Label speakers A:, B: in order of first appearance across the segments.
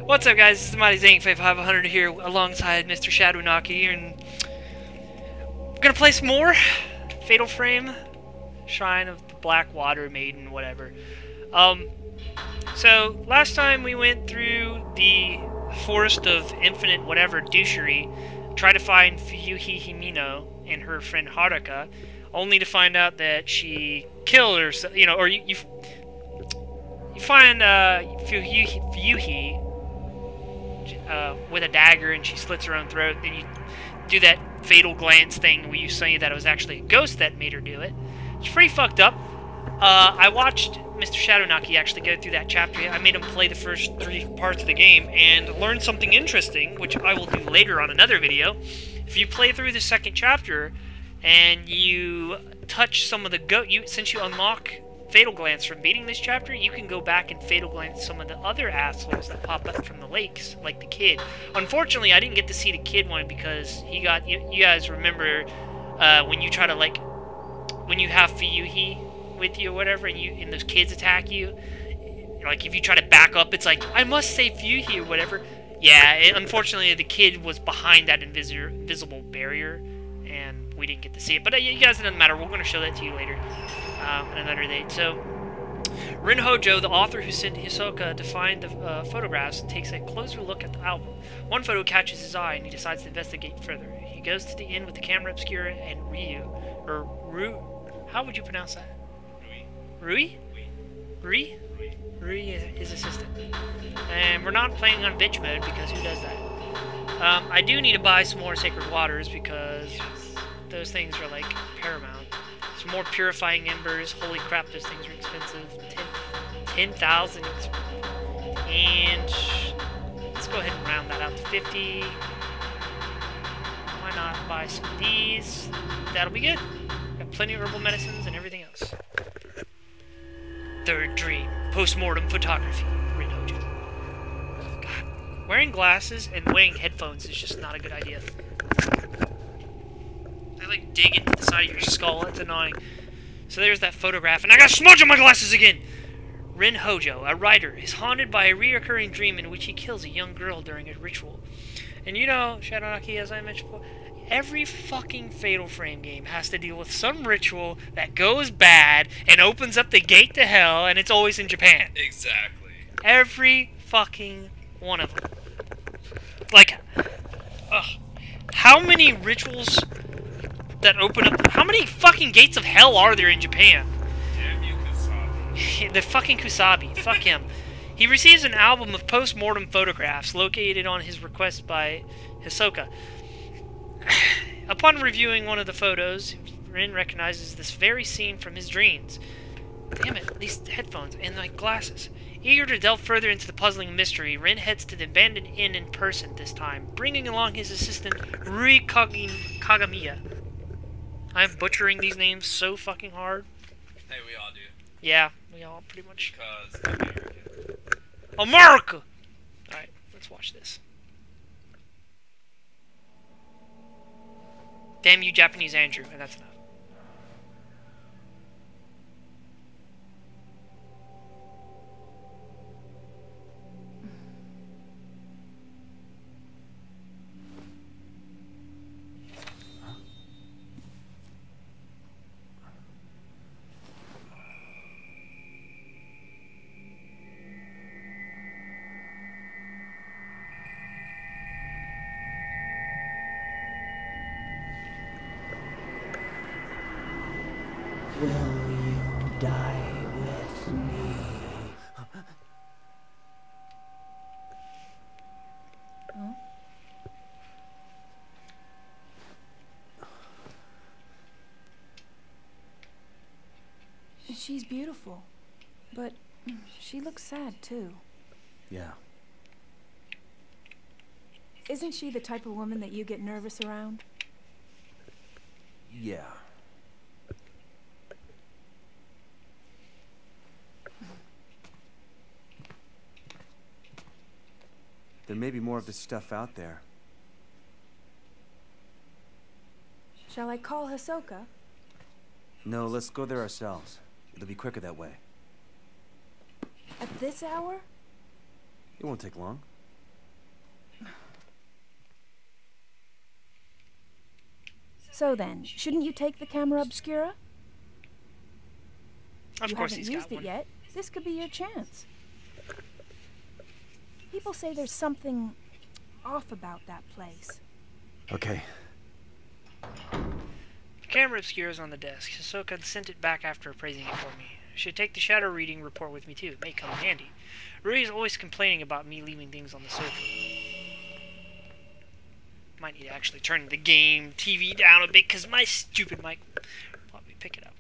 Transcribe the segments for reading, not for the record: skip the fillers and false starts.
A: What's up, guys? This is Mighty Zang 5500 here alongside Mr. Shadowknocky, and we're gonna play some more Fatal Frame, Shrine of the Black Water Maiden, whatever. So last time we went through the Forest of Infinite whatever douchery, tried to find Fuyuhi Himino and her friend Haruka, only to find out that she killed herself. You know, or you find Fuyuhi with a dagger, and she slits her own throat. Then you do that fatal glance thing where you say that it was actually a ghost that made her do it. It's pretty fucked up. I watched Mr. Shadowknocky actually go through that chapter. I made him play the first 3 parts of the game and learn something interesting, which I will do later on another video. If you play through the second chapter and you touch some of the since you unlock Fatal Glance from beating this chapter, you can go back and Fatal Glance some of the other assholes that pop up from the lakes, like the kid. Unfortunately, I didn't get to see the kid one because he got... You guys remember when you try to, like... When you have Fuyuhi with you or whatever, and those kids attack you, like, if you try to back up, it's like, I must save Fuyuhi or whatever. Yeah, unfortunately, the kid was behind that invisible barrier, and we didn't get to see it. But you guys, it doesn't matter. We're going to show that to you later. On another date. So, Rin Hojo, the author who sent Hisoka to find the photographs, takes a closer look at the album. One photo catches his eye, and he decides to investigate further. He goes to the inn with the camera obscura and Rui. How would you pronounce that? Rui? Rui? Rui is his assistant. And we're not playing on bitch mode because who does that? I do need to buy some more Sacred Waters because those things are like paramount. Some more Purifying Embers. Holy crap, those things are expensive. 10,000. And let's go ahead and round that out to 50. Why not buy some of these? That'll be good. Got plenty of herbal medicines and everything else. Third dream. Postmortem photography. Rin Hojo. God. Wearing glasses and wearing headphones is just not a good idea. They like dig into the side of your skull. It's annoying. So there's that photograph, and I got smudge on my glasses again! Rin Hojo, a writer, is haunted by a reoccurring dream in which he kills a young girl during a ritual. And you know, Shadowknocky, as I mentioned before, every fucking Fatal Frame game has to deal with some ritual that goes bad and opens up the gate to hell, and it's always in Japan.
B: Exactly.
A: Every fucking one of them. Like, how many rituals that open up... How many fucking gates of hell are there in Japan?
B: Damn you, Kusabi.
A: The fucking Kusabi. Fuck him. He receives an album of post-mortem photographs located on his request by Hisoka. Upon reviewing one of the photos, Rin recognizes this very scene from his dreams. Damn it, these headphones and my glasses. Eager to delve further into the puzzling mystery, Rin heads to the abandoned inn in person this time, bringing along his assistant, Rui Kagamiya. I'm butchering these names so fucking hard.
B: Hey, we all do.
A: Yeah, we all pretty much.
B: Because America.
A: America! Alright, let's watch this. Damn you, Japanese Andrew, and that's enough.
C: Will you die with me?
D: Huh? She's beautiful, but she looks sad too.
C: Yeah.
D: Isn't she the type of woman that you get nervous around?
C: Yeah. There may be more of this stuff out there.
D: Shall I call Hisoka?
C: No, let's go there ourselves. It'll be quicker that way.
D: At this hour?
C: It won't take long.
D: So then, shouldn't you take the camera obscura?
A: Of
D: You
A: course
D: haven't
A: he's
D: used
A: got
D: it
A: one.
D: yet. This could be your chance. People say there's something off about that place.
C: Okay.
A: The camera obscura is on the desk. Hisoka sent it back after appraising it for me. I should take the shadow reading report with me too. It may come in handy. Rui is always complaining about me leaving things on the sofa. Might need to actually turn the game TV down a bit because my stupid mic will probably pick it up.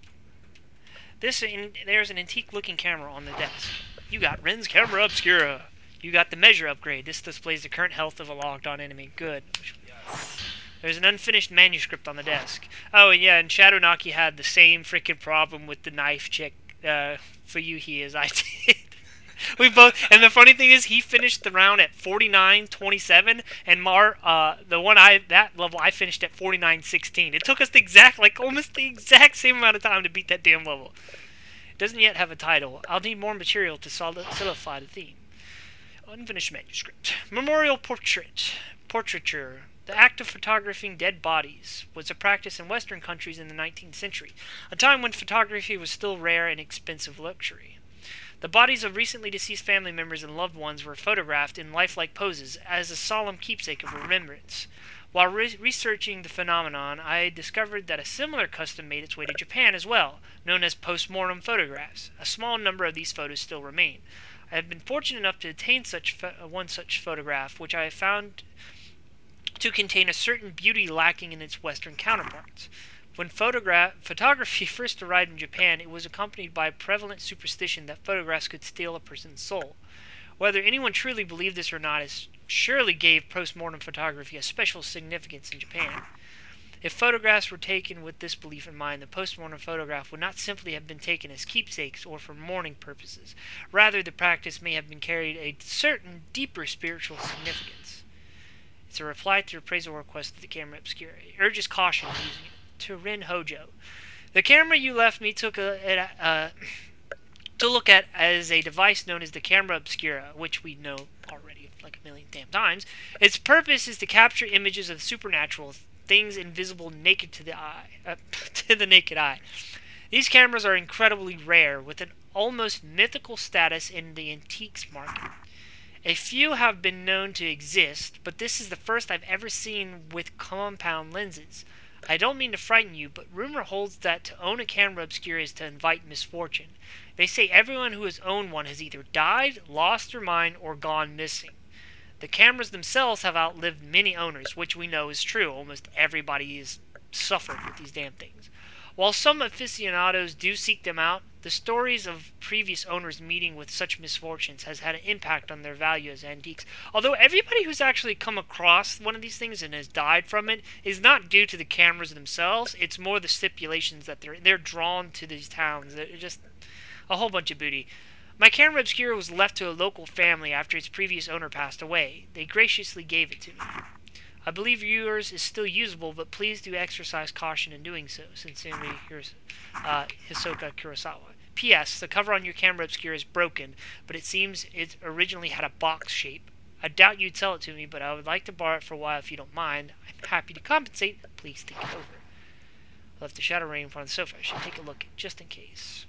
A: There's an antique-looking camera on the desk. You got Ren's camera obscura. You got the measure upgrade. This displays the current health of a logged-on enemy. Good.
B: Yes.
A: There's an unfinished manuscript on the desk. Oh, and yeah, and Shadownoki had the same freaking problem with the knife chick, Fuyuhi, as I did. We both, and the funny thing is, he finished the round at 49:27, and that level, I finished at 49:16. It took us almost the exact same amount of time to beat that damn level. It doesn't yet have a title. I'll need more material to solidify the theme. Unfinished manuscript. Memorial portraiture. The act of photographing dead bodies was a practice in Western countries in the 19th century, a time when photography was still rare and expensive luxury. The bodies of recently deceased family members and loved ones were photographed in lifelike poses as a solemn keepsake of remembrance. While researching the phenomenon, I discovered that a similar custom made its way to Japan as well, known as post-mortem photographs. A small number of these photos still remain. I have been fortunate enough to obtain one such photograph, which I have found to contain a certain beauty lacking in its Western counterparts. When photography first arrived in Japan, it was accompanied by a prevalent superstition that photographs could steal a person's soul. Whether anyone truly believed this or not, it surely gave post-mortem photography a special significance in Japan. If photographs were taken with this belief in mind, the post-mortem photograph would not simply have been taken as keepsakes or for mourning purposes. Rather, the practice may have been carried a certain deeper spiritual significance. It's a reply to the appraisal request of the camera obscura. It urges caution in using it. To Rin Hojo. The camera you left me to look at as a device known as the camera obscura, which we know already like a million damn times. Its purpose is to capture images of the supernatural, things invisible naked to the eye, to the naked eye. These cameras are incredibly rare, with an almost mythical status in the antiques market. A few have been known to exist, but this is the first I've ever seen with compound lenses. I don't mean to frighten you, but rumor holds that to own a camera obscura is to invite misfortune. They say everyone who has owned one has either died, lost their mind, or gone missing. The cameras themselves have outlived many owners, which we know is true. Almost everybody has suffered with these damn things. While some aficionados do seek them out, the stories of previous owners meeting with such misfortunes has had an impact on their value as antiques. Although everybody who's actually come across one of these things and has died from it is not due to the cameras themselves. It's more the stipulations that they're drawn to these towns. They're just a whole bunch of booty. My camera obscura was left to a local family after its previous owner passed away. They graciously gave it to me. I believe yours is still usable, but please do exercise caution in doing so. Sincerely, Hisoka Kurosawa. P.S. The cover on your camera obscura is broken, but it seems it originally had a box shape. I doubt you'd sell it to me, but I would like to borrow it for a while if you don't mind. I'm happy to compensate. Please think it over. I left the shadow ring in front of the sofa. I should take a look, just in case.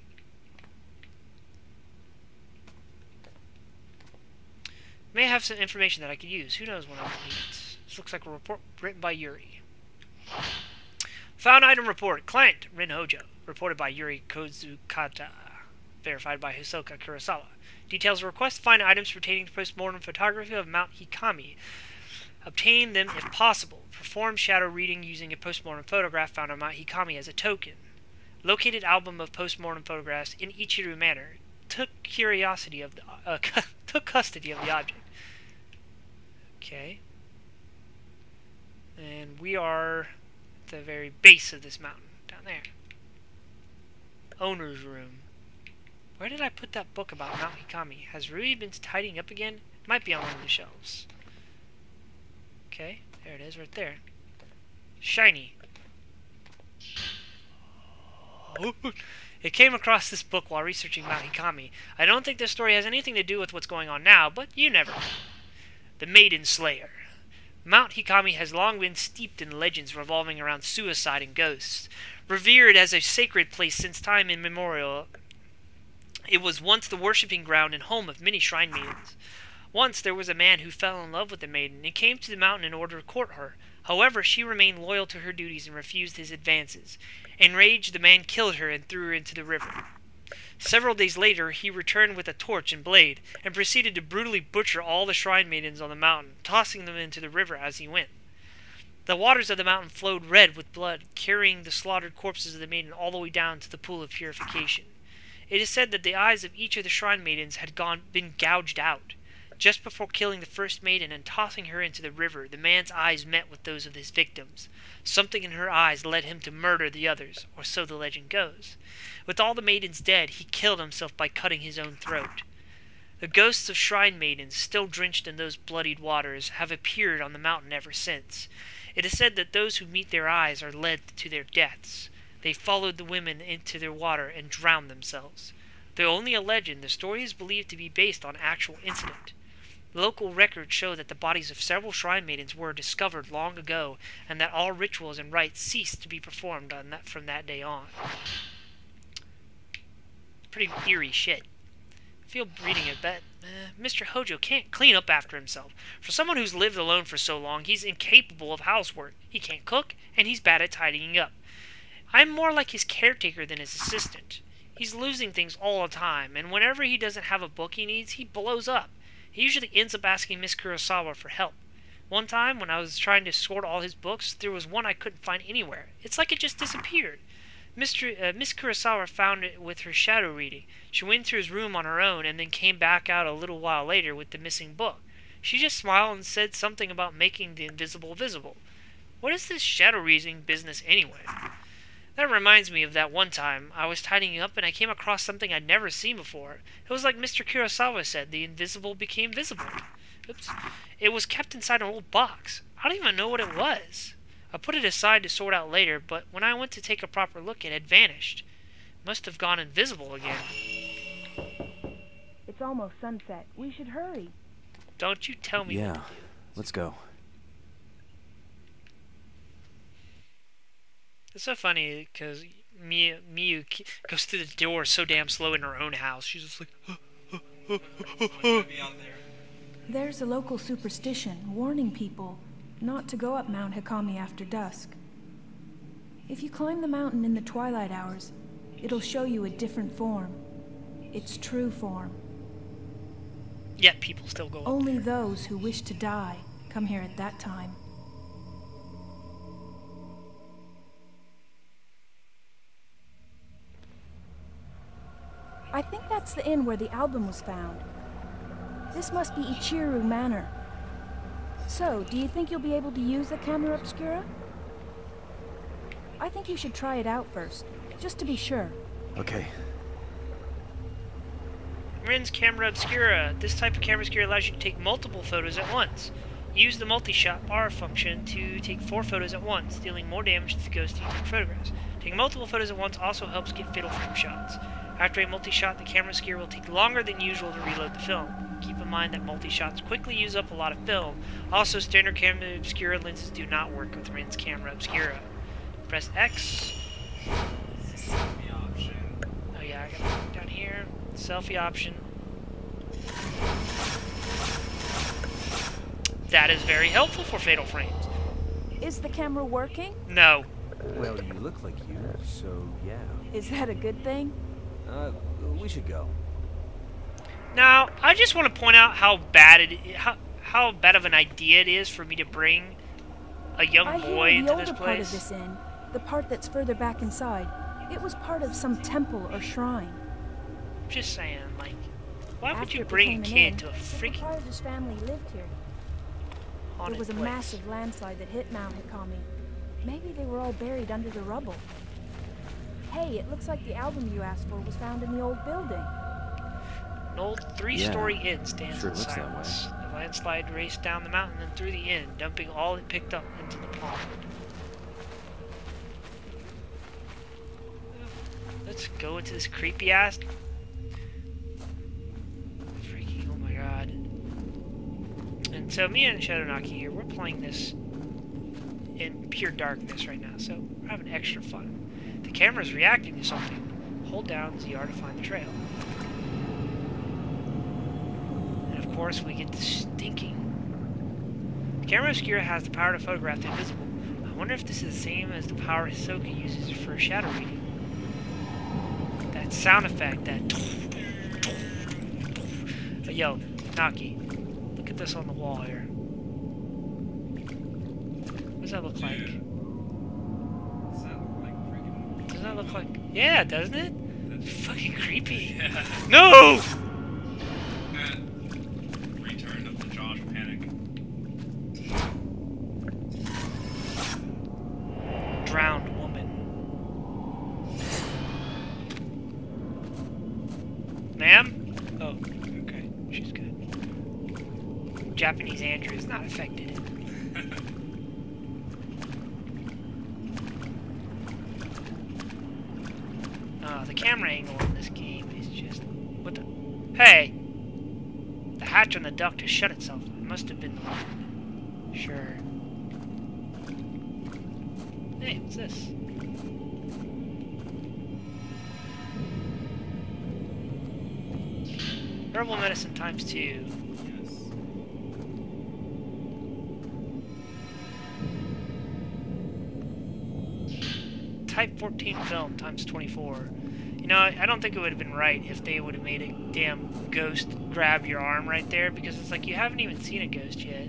A: May have some information that I could use. Who knows when I will need it. This looks like a report written by Yuri. Found item report. Client, Rin Hojo. Reported by Yuri Kozukata. Verified by Hisoka Kurosawa. Details of request. Find items pertaining to post-mortem photography of Mount Hikami. Obtain them if possible. Perform shadow reading using a post-mortem photograph found on Mount Hikami as a token. Located album of post-mortem photographs in Ichiru Manor. Took custody of the object. Okay. And we are at the very base of this mountain, down there. Owner's room. Where did I put that book about Mount Hikami? Has Rui been tidying up again? It might be on one of the shelves. Okay, there it is, right there. Shiny. Oh. It came across this book while researching Mount Hikami. I don't think this story has anything to do with what's going on now, but you never know. The Maiden Slayer. Mount Hikami has long been steeped in legends revolving around suicide and ghosts. Revered as a sacred place since time immemorial, it was once the worshipping ground and home of many shrine maidens. Once there was a man who fell in love with the maiden and came to the mountain in order to court her. However, she remained loyal to her duties and refused his advances. Enraged, the man killed her and threw her into the river. Several days later, he returned with a torch and blade, and proceeded to brutally butcher all the shrine maidens on the mountain, tossing them into the river as he went. The waters of the mountain flowed red with blood, carrying the slaughtered corpses of the maiden all the way down to the pool of purification. It is said that the eyes of each of the shrine maidens had been gouged out. Just before killing the first maiden and tossing her into the river, the man's eyes met with those of his victims. Something in her eyes led him to murder the others, or so the legend goes. With all the maidens dead, he killed himself by cutting his own throat. The ghosts of shrine maidens, still drenched in those bloodied waters, have appeared on the mountain ever since. It is said that those who meet their eyes are led to their deaths. They followed the women into their water and drowned themselves. Though only a legend, the story is believed to be based on actual incident. Local records show that the bodies of several shrine maidens were discovered long ago, and that all rituals and rites ceased to be performed from that day on. Pretty eerie shit. I feel reading it, but Mr. Hojo can't clean up after himself. For someone who's lived alone for so long, he's incapable of housework. He can't cook, and he's bad at tidying up. I'm more like his caretaker than his assistant. He's losing things all the time, and whenever he doesn't have a book he needs, he blows up. He usually ends up asking Miss Kurosawa for help. One time, when I was trying to sort all his books, there was one I couldn't find anywhere. It's like it just disappeared. Miss Kurosawa found it with her shadow reading. She went through his room on her own, and then came back out a little while later with the missing book. She just smiled and said something about making the invisible visible. What is this shadow reading business anyway? That reminds me of that one time I was tidying up and I came across something I'd never seen before. It was like Mr. Kurosawa said, the invisible became visible. Oops. It was kept inside an old box. I don't even know what it was. I put it aside to sort out later, but when I went to take a proper look, it had vanished. Must have gone invisible again.
E: It's almost sunset. We should hurry.
A: Don't you tell me what to do.
C: Let's go.
A: It's so funny because Miyu goes through the door so damn slow in her own house. She's just like,
D: There's a local superstition warning people not to go up Mount Hikami after dusk. If you climb the mountain in the twilight hours, it'll show you a different form. Its true form.
A: Yet people still go up.
D: Only those who wish to die come here at that time. I think that's the inn where the album was found. This must be Ichiru Manor. So, do you think you'll be able to use the camera obscura? I think you should try it out first, just to be sure.
C: Okay.
A: Rin's camera obscura. This type of camera obscura allows you to take multiple photos at once. Use the multi-shot bar function to take 4 photos at once, dealing more damage to the ghost you take photographs. Taking multiple photos at once also helps get fatal frame shots. After a multi-shot, the camera obscura will take longer than usual to reload the film. Keep in mind that multi-shots quickly use up a lot of film. Also, standard camera obscura lenses do not work with Rin's camera obscura. Press X. Oh yeah, I gotta look down here. Selfie option. That is very helpful for fatal frames.
D: Is the camera working?
A: No.
C: Well, you look like you, so yeah.
D: Is that a good thing?
C: We should go.
A: Now, I just want to point out how bad how bad of an idea it is for me to bring a young boy into this place.
D: Part of this inn, the part that's further back inside, it was part of some temple or shrine.
A: Just saying, like, why would
D: After
A: you
D: it
A: bring a
D: became an
A: kid
D: inn,
A: to a
D: the
A: freaking
D: proprietor's family lived here. There
A: haunted
D: was a
A: place?
D: massive landslide that hit Mount Hikami. Maybe they were all buried under the rubble. Hey, it looks like the album you asked for was found in the old building.
A: An old 3-story
C: Yeah,
A: inn stands
C: sure
A: in
C: looks that way.
A: silence. The landslide raced down the mountain and through the inn, dumping all it picked up into the pond. Let's go into this creepy ass. Freaking, oh my god. And So me and Shadowknocky here, we're playing this in pure darkness right now, so we're having extra fun. The camera's reacting to something. Hold down ZR to find the trail. And of course we get the stinking. The camera obscura has the power to photograph the invisible. I wonder if this is the same as the power Hisoka uses for shadow reading. That sound effect, that... But yo, Naki, look at this on the wall here. What does that look like?
B: Does that look like freaking...
A: Doesn't that look like... Yeah, doesn't it? It's fucking creepy.
B: Yeah.
A: No!
B: Return of the Josh Panic.
A: Drowned woman. Ma'am? Oh, okay. She's good. Japanese Andrew is not affected. The camera angle in this game is just... What the... Hey! The hatch on the duct has shut itself. It must have been the wind. Sure. Hey, what's this? Herbal medicine times 2.
B: Yes.
A: Type 14 film times 24. You know, I don't think it would have been right if they would have made a damn ghost grab your arm right there, because it's like you haven't even seen a ghost yet.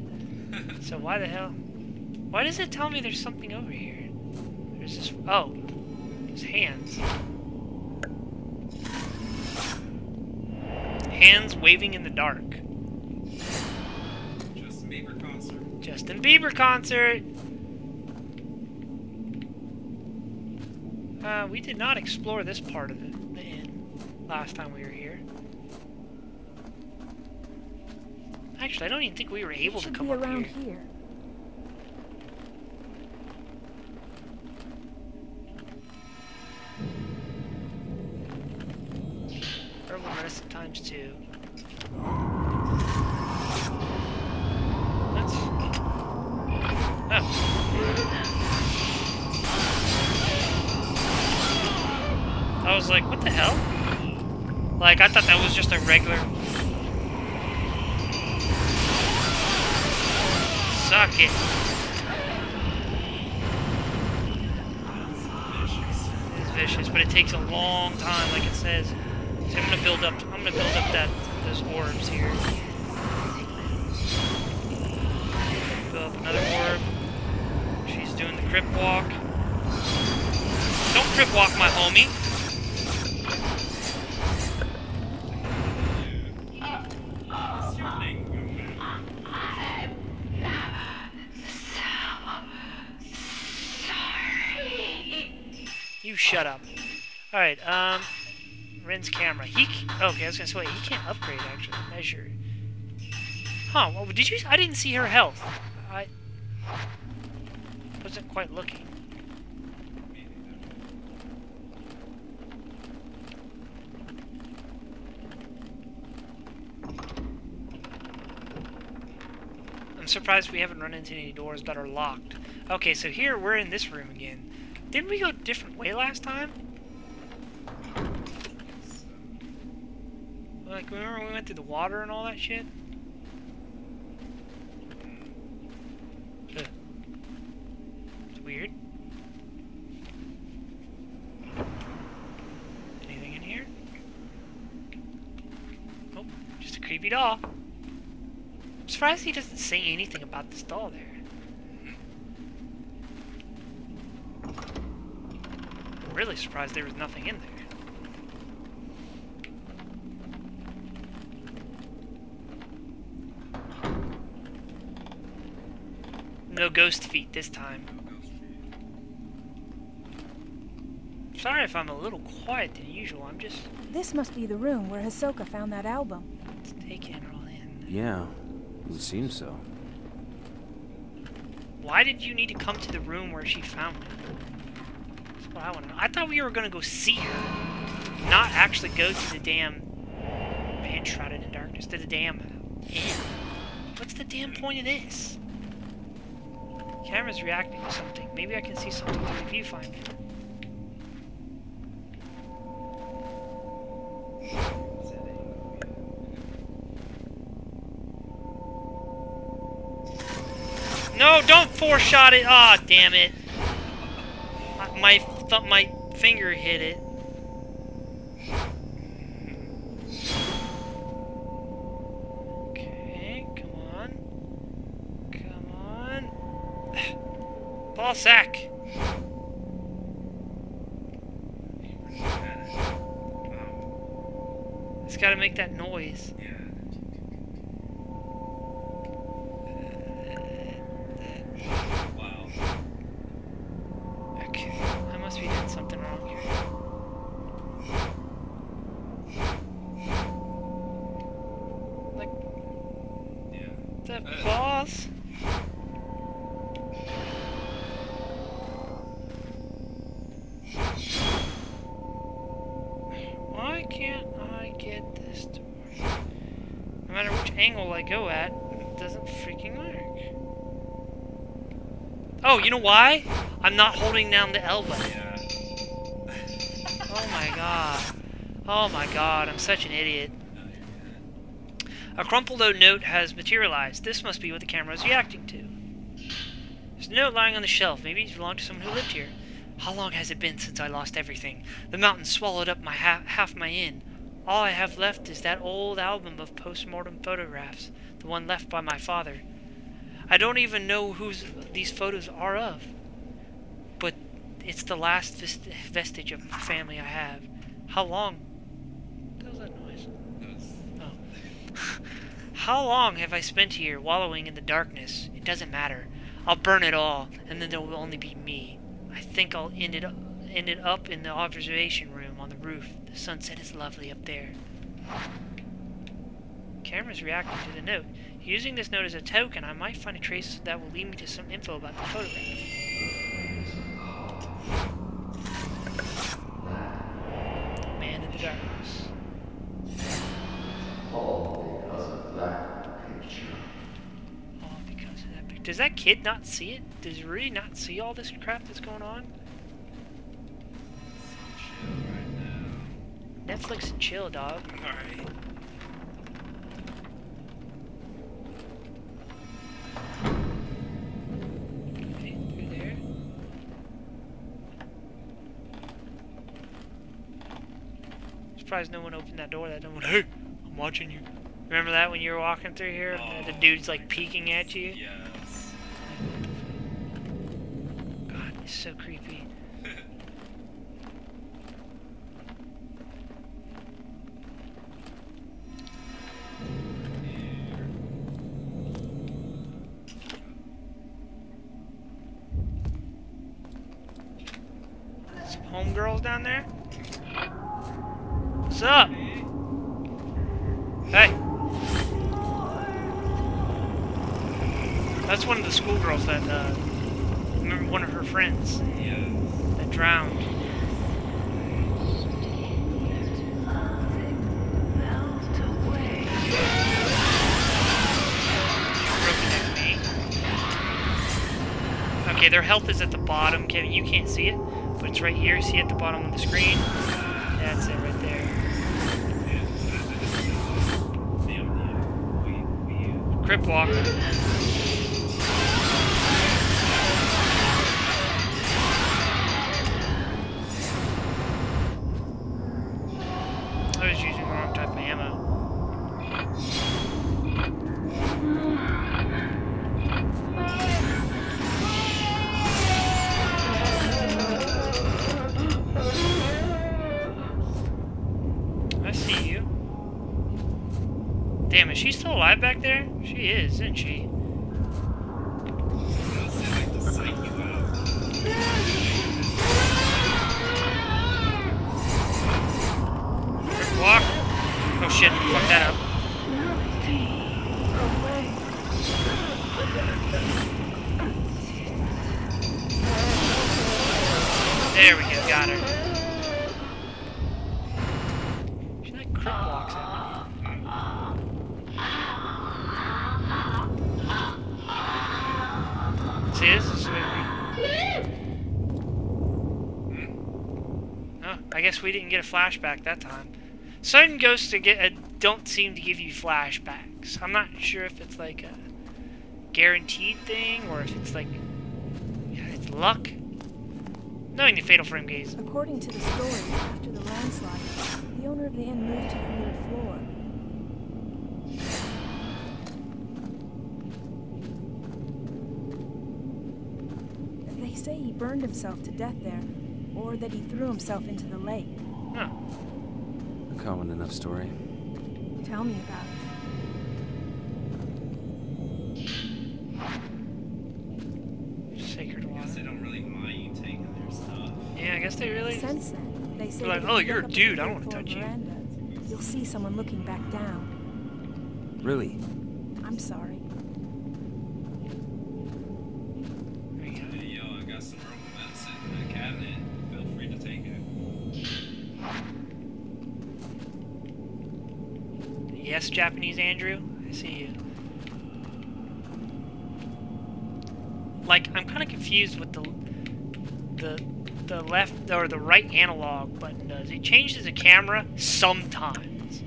A: So why the hell? Why does it tell me there's something over here? There's this... Oh. There's hands. Hands waving in the dark.
B: Justin Bieber concert.
A: Justin Bieber concert! We did not explore this part of the inn last time we were here. Actually, I don't even think we were able to come up
D: around
A: here.
D: here.
A: Herbal medicine times 2. Let's... Oh. I was like, what the hell? Like, I thought that was just a regular... Suck it. It is vicious, but it takes a long time, like it says. So I'm gonna build up those orbs here. Build up another orb. She's doing the crypt walk. Don't crypt walk my homie.
B: What's your name?
A: You shut up. Alright, Ren's camera. Okay, I was gonna say, wait, he can't upgrade, actually. Measure. Huh, well, did you... I didn't see her health. I wasn't quite looking. I'm surprised we haven't run into any doors that are locked. Okay, so here we're in this room again. Didn't we go a different way last time? Like, remember when we went through the water and all that shit? Ugh. It's weird. Anything in here? Oh, just a creepy doll. I'm surprised he doesn't say anything about this doll there. I'm really surprised there was nothing in there. No ghost feet this time. Sorry if I'm a little quiet than usual, I'm just...
D: This must be the room where Hisoka found that album.
A: Let's take it all in.
C: Yeah, it seems so.
A: Why did you need to come to the room where she found it? That's what I want to know. I thought we were going to go see her, not actually go to the damn... Man shrouded in darkness, to the damn inn. What What's the damn point of this? Camera's reacting to something. Maybe I can see something through the viewfinder. No, don't four-shot it! Ah, oh, damn it. My finger hit it. Okay, come on. Come on. Ball sack. It's gotta make that noise. Boss. Why can't I get this to work? No matter which angle I go at, it doesn't freaking work. Oh, you know why? I'm not holding down the L button. Oh my god. Oh my god, I'm such an idiot. A crumpled note has materialized. This must be what the camera is reacting to. There's a note lying on the shelf. Maybe it belonged to someone who lived here. How long has it been since I lost everything? The mountain swallowed up my half my inn. All I have left is that old album of post-mortem photographs, the one left by my father. I don't even know whose these photos are of, but it's the last vestige of the family I have. How long? What was that noise? Oh. How long have I spent here, wallowing in the darkness? It doesn't matter. I'll burn it all, and then there will only be me. I think I'll end it up in the observation room on the roof. The sunset is lovely up there. Camera's reacting to the note. Using this note as a token, I might find a trace that will lead me to some info about the photograph. Man in the darkness.
F: All because of that picture.
A: All because of that picture. Does that kid not see it? Does he really not see all this crap that's going on? Netflix and chill, dog.
B: Alright.
A: Okay, through there. Surprised no one opened that door. That no one. Hey, I'm watching you. Remember that when you were walking through here?
B: Oh.
A: The dude's like peeking at you.
B: Yes.
A: God, it's so creepy. Some homegirls down there? What's up? Hey! That's one of the schoolgirls that, remember one of her friends that drowned. Okay, their health is at the bottom, Kevin. You can't see it, but it's right here. See it at the bottom of the screen? That's it right there. Crip walk. I was using the wrong type of ammo. I see you. Damn, is she still alive back there? She is, isn't she? Walk. Oh shit, fuck that up. There we go, got her. She like crip walks at me. See, this is where oh, I guess we didn't get a flashback that time. Certain ghosts don't seem to give you flashbacks. I'm not sure if it's like a guaranteed thing or if it's like, yeah, it's luck. Knowing the fatal frame gaze.
D: According to the story, after the landslide, the owner of the inn moved to the third floor. They say he burned himself to death there, or that he threw himself into the lake.
A: Huh.
C: A common enough story.
D: Tell me about it.
A: Sacred
B: I
A: water.
B: guess they don't really mind you taking their stuff.
A: Yeah, I guess they really...
D: Since then, they say
A: They're like,
D: that if
A: oh,
D: you
A: you're
D: look
A: a
D: up
A: dude,
D: at
A: I
D: the
A: don't want to
D: third
A: touch you.
D: floor veranda, you'll see someone looking back down.
C: Really?
D: I'm sorry.
A: There you go.
B: Hey, yo, I got some herbal medicine in that cabinet. Feel free to take it.
A: Yes, Japanese Andrew, I see you. Like, I'm kind of confused with the left or the right analog button does. It changes the camera sometimes.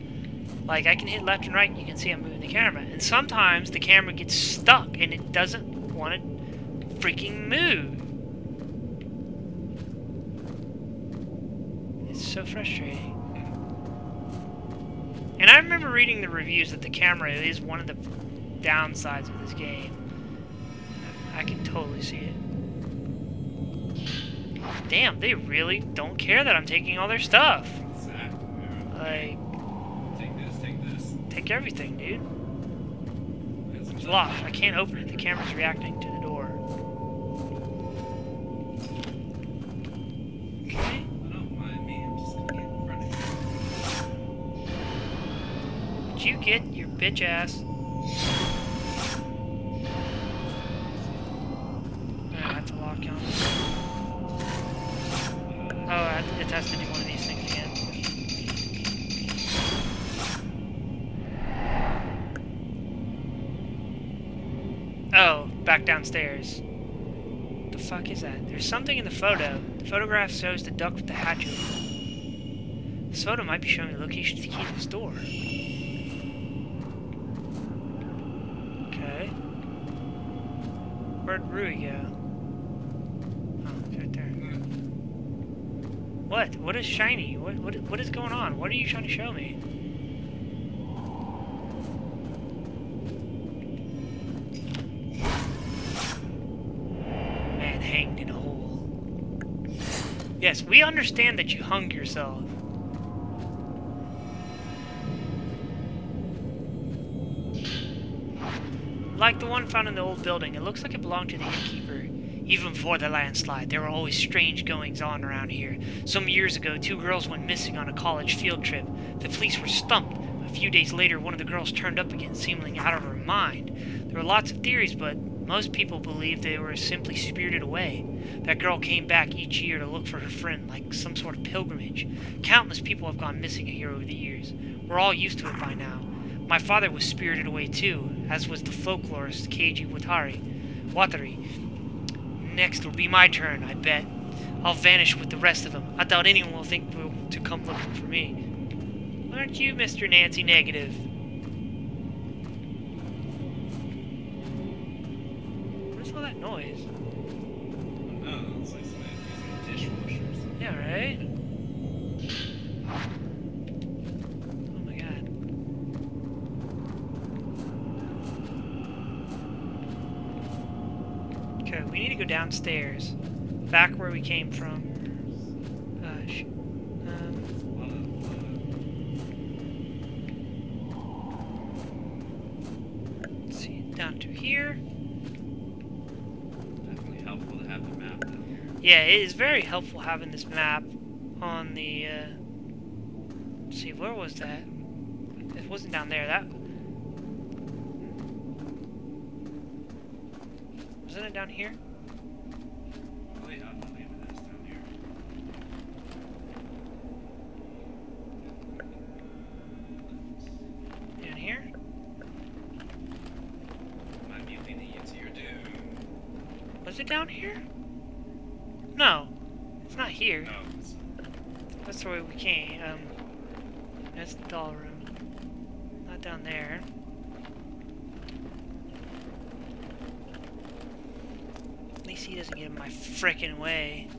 A: Like, I can hit left and right and you can see I'm moving the camera. And sometimes the camera gets stuck and it doesn't want to freaking move. It's so frustrating. And I remember reading the reviews that the camera is one of the downsides of this game. I can totally see it. Damn, they really don't care that I'm taking all their stuff.
B: Exactly.
A: Like,
B: Take this.
A: take everything, dude.
B: That's
A: It's locked. I can't open it. The camera's reacting to the door. Okay.
B: Don't mind me. I'm just gonna get in front of you.
A: Would you get your bitch ass? I have to lock on. Oh, it has to do one of these things again. Oh, back downstairs. The fuck is that? There's something in the photo. The photograph shows the duck with the hatch open. This photo might be showing the location to the key to this door. Okay. Where'd Rui go? Oh, it's right there. What? What is shiny? What is going on? What are you trying to show me? Man hanged in a hole. Yes, we understand that you hung yourself. Like the one found in the old building, it looks like it belonged to the innkeeper. Even before the landslide, there were always strange goings-on around here. Some years ago, 2 girls went missing on a college field trip. The police were stumped. A few days later, one of the girls turned up again, seemingly out of her mind. There were lots of theories, but most people believed they were simply spirited away. That girl came back each year to look for her friend, like some sort of pilgrimage. Countless people have gone missing here over the years. We're all used to it by now. My father was spirited away too, as was the folklorist Keiji Watari. Next will be my turn, I bet. I'll vanish with the rest of them. I doubt anyone will think to come looking for me. Aren't you, Mr. Nancy Negative? What is all that noise?
B: No, it's like somebody using a dishwasher or something.
A: Yeah, right? Oh my god. Okay, we need to go downstairs. Back where we came from. Let's see, down to here.
B: Definitely helpful to have the map down here.
A: Yeah, it is very helpful having this map on the, let's see, where was that? It wasn't down there, that... Wasn't it down here?
B: Oh yeah, I believe it is down here.
A: Down here?
B: Might be leading you to your doom.
A: Was it down here? No. It's not here.
B: No, it's
A: That's the way we came. That's the doll room. Not down there. At least he doesn't get in my frickin' way.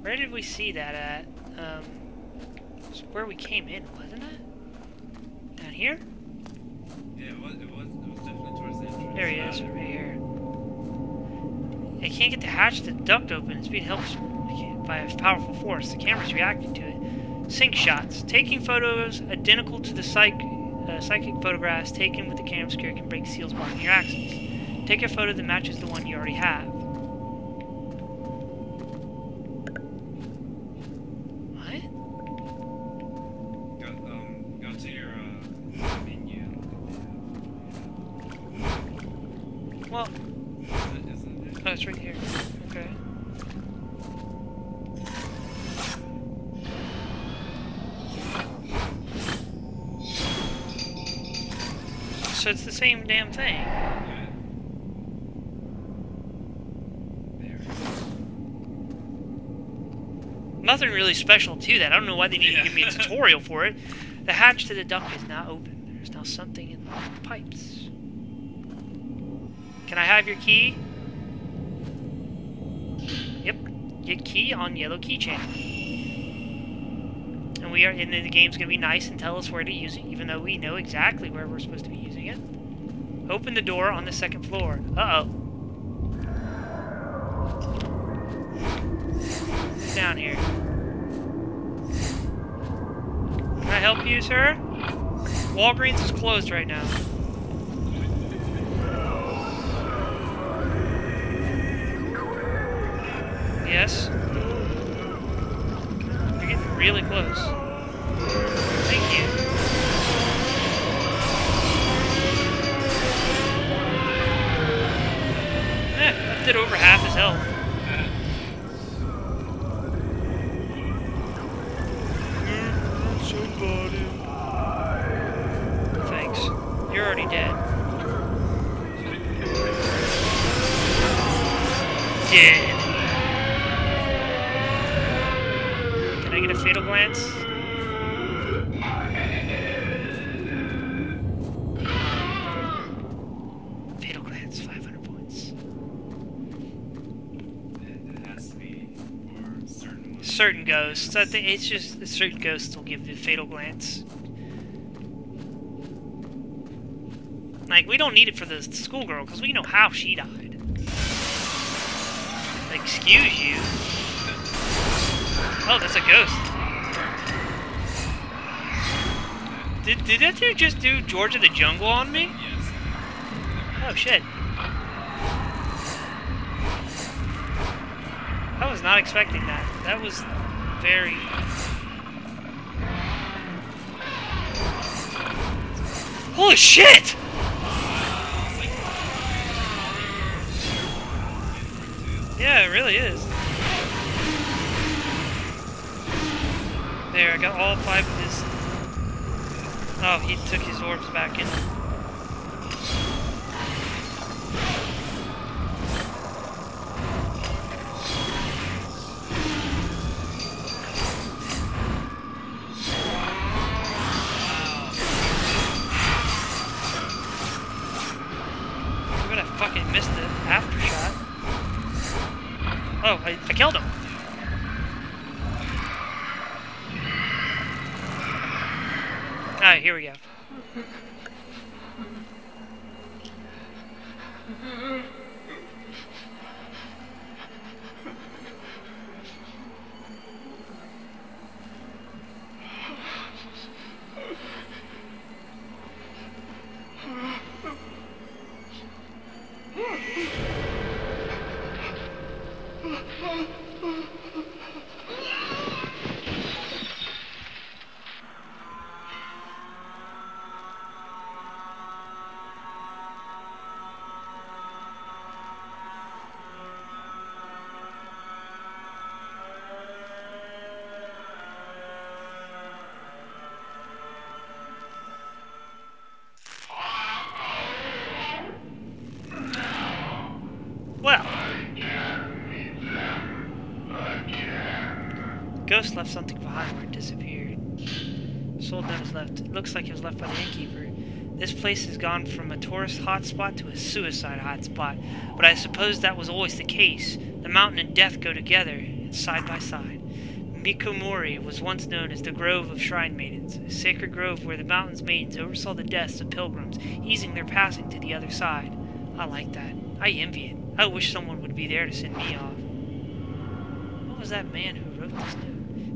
A: Where did we see that at? It's where we came in, wasn't it? Down here?
B: yeah, it was definitely towards the entrance.
A: There he is, right here. I can't get the hatch to the duct open. It's being helped by a powerful force. The camera's reacting to it. Sync shots. Taking photos identical to the psychic photographs taken with the camera secure can break seals blocking your access. Take a photo that matches the one you already have. What?
B: Go to your menu.
A: Well,
B: Isn't it?
A: oh, it's right here. Okay. So it's the same damn thing.
B: Yeah. There.
A: Nothing really special to that. I don't know why they need to give me a tutorial for it. The hatch to the duct is now open. There's now something in the pipes. Can I have your key? Yep. Get key on yellow keychain. And then the game's gonna be nice and tell us where to use it, even though we know exactly where we're supposed to be using it. Open the door on the second floor. Uh-oh. Who's down here? Can I help you, sir? Walgreens is closed right now. Yes? You're getting really close. Thank you. That did over half his health. Somebody. Thanks. You're already dead. Dead. Can I get a fatal glance? Fatal glance, 500 points.
B: It has to be for certain ones.
A: Certain ghosts. I think it's just certain ghosts will give the fatal glance. Like, we don't need it for the schoolgirl because we know how she died. Like, excuse you. Oh, that's a ghost. Did that dude just do George of the Jungle on me?
B: Yes.
A: Oh shit. I was not expecting that. That was very... Holy shit! Yeah, it really is. There, I got all 5 of his... Oh, he took his orbs back in. I'm gonna fucking miss the after shot. Oh, I killed him. Alright, here we go. Well, ghost left something behind where it disappeared. Soul note is left. It looks like it was left by the innkeeper. This place has gone from a tourist hotspot to a suicide hotspot, but I suppose that was always the case. The mountain and death go together, side by side. Mikomori was once known as the Grove of Shrine Maidens, a sacred grove where the mountain's maidens oversaw the deaths of pilgrims, easing their passing to the other side. I like that. I envy it. I wish someone would be there to send me off. What was that man who wrote this note?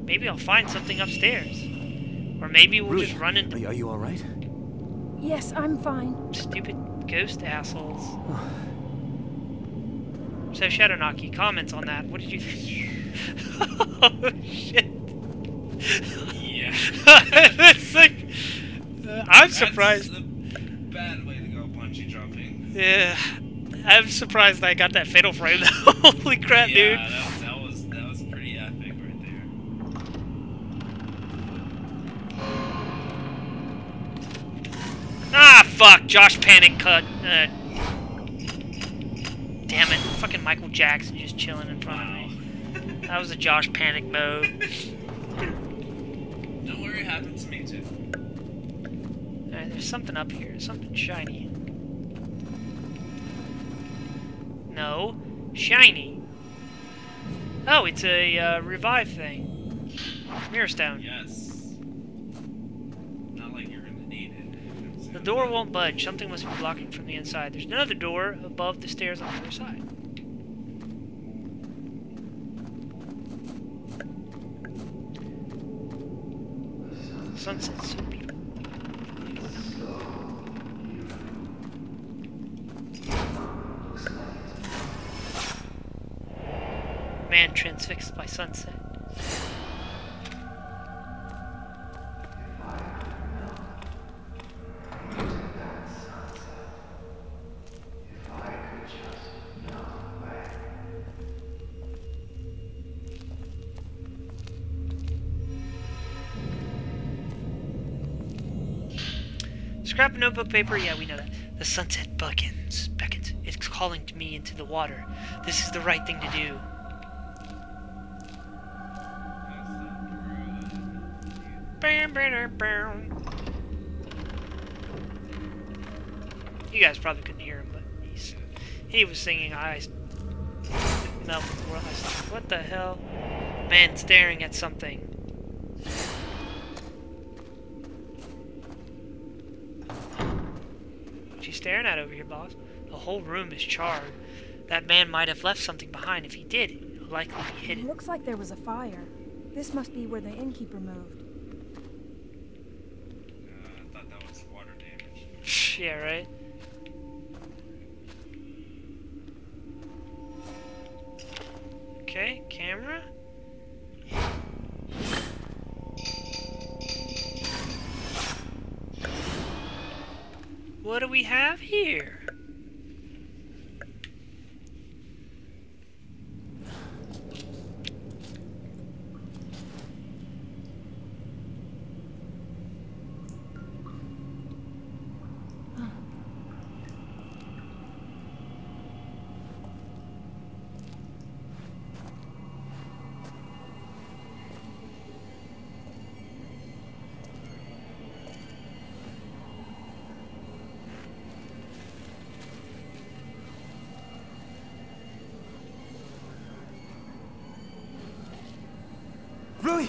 A: Maybe I'll find something upstairs. Or maybe we'll just run into...
C: Are you alright?
D: Yes, I'm fine.
A: Stupid ghost assholes. So Shadownocky, comments on that. What did you think? Oh shit.
B: Yeah.
A: That's like, I'm surprised.
B: That's a bad way to go bungee jumping.
A: Yeah. I'm surprised I got that fatal frame though. Holy crap, dude.
B: Yeah, that was pretty epic right there.
A: Ah, fuck. Josh panic cut. Damn it. Fucking Michael Jackson just chilling in front of me. That was a Josh panic mode.
B: Don't worry, it happened to me too.
A: Alright, there's something up here. Something shiny. No. Shiny. Oh, it's a revive thing. Mirror stone.
B: Yes. Not like you're gonna need it.
A: The door won't budge. Something must be blocking from the inside. There's another door above the stairs on the other side. Sunset soon be. Man transfixed by sunset. Scrap notebook paper, yeah, we know that. The sunset beckons. It's calling to me into the water. This is the right thing to do. You guys probably couldn't hear him, but he was singing Eyes Melt with the World. What the hell? Man staring at something. What you staring at over here, boss? The whole room is charred. That man might have left something behind. If he did, it would likely be hidden.
D: Looks like there was a fire. This must be where the innkeeper moved.
B: I thought that was water damage.
A: Yeah, right? Okay, camera. What do we have here?
C: Rui!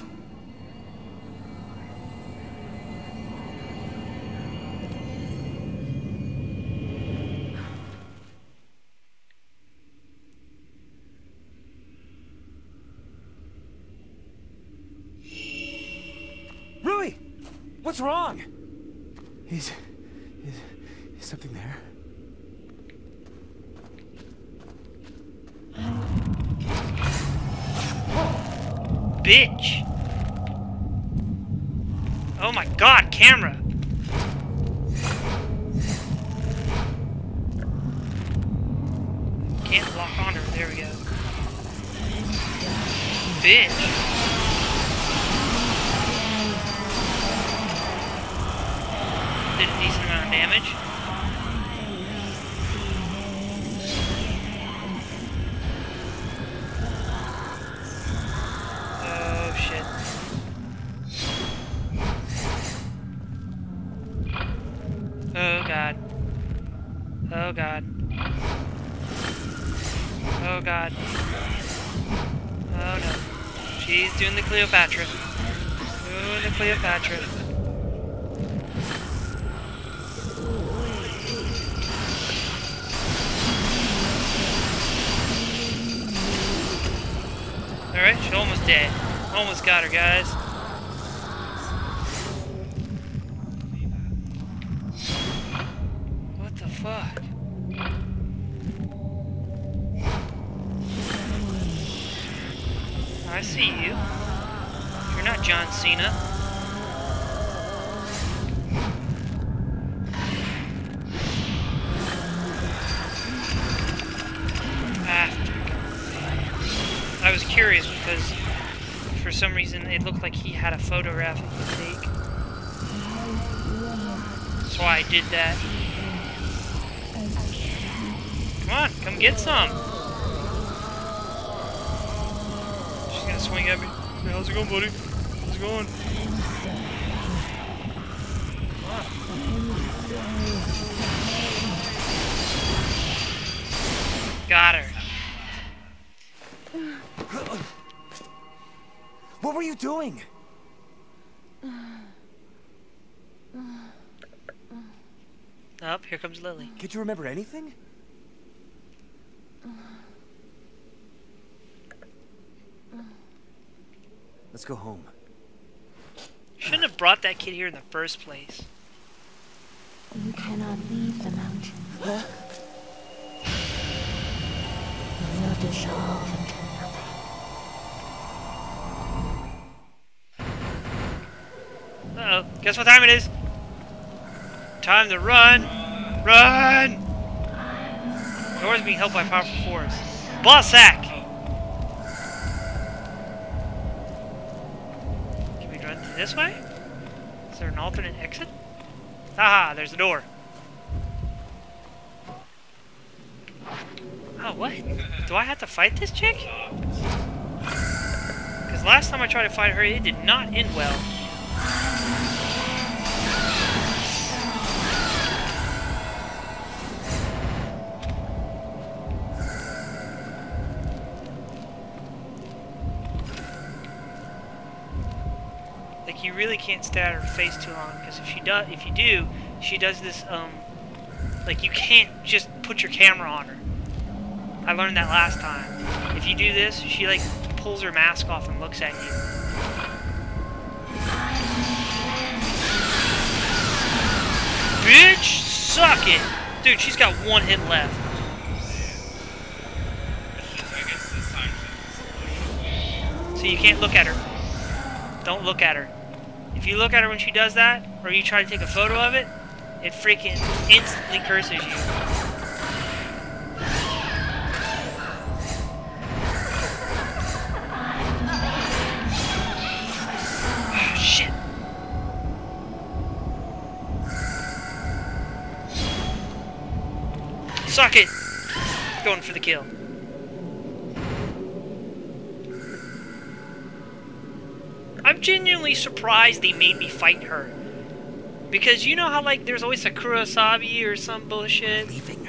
C: Rui! What's wrong? Is something there?
A: Bitch! Oh my god, camera! Can't lock on her, there we go. Bitch! Did a decent amount of damage. Oh shit. Oh god. Oh god. Oh no. She's doing the Cleopatra. Doing the Cleopatra. Alright, she's almost dead. Almost got her, guys. What the fuck? I see you. You're not John Cena. I was curious because for some reason it looked like he had a photograph he could take. That's why I did that. Come on, come get some. She's gonna swing at me. Hey, how's it going, buddy? How's it going? Got her.
C: What were you doing?
A: Oh, here comes Lily.
C: Can't you remember anything? Let's go home.
A: Shouldn't have brought that kid here in the first place.
G: You cannot leave the mountain.
C: Huh?
G: You will dissolve into nothing.
A: Uh-oh. Guess what time it is? Time to run! Run! Doors being held by powerful force. Boss sack! Can we run this way? Is there an alternate exit? Haha, there's a door. Oh, what? Do I have to fight this chick? Because last time I tried to fight her, it did not end well. Like, you really can't stare at her face too long, because if you do, she does this, like, you can't just put your camera on her. I learned that last time. If you do this, she, like, pulls her mask off and looks at you. Bitch, suck it! Dude, she's got one hit left. So you can't look at her. Don't look at her. If you look at her when she does that, or you try to take a photo of it, it freaking instantly curses you. Oh, shit. Suck it! Going for the kill. I'm genuinely surprised they made me fight her. Because you know how, like, there's always a Kurosabi or some bullshit?
C: Leaving.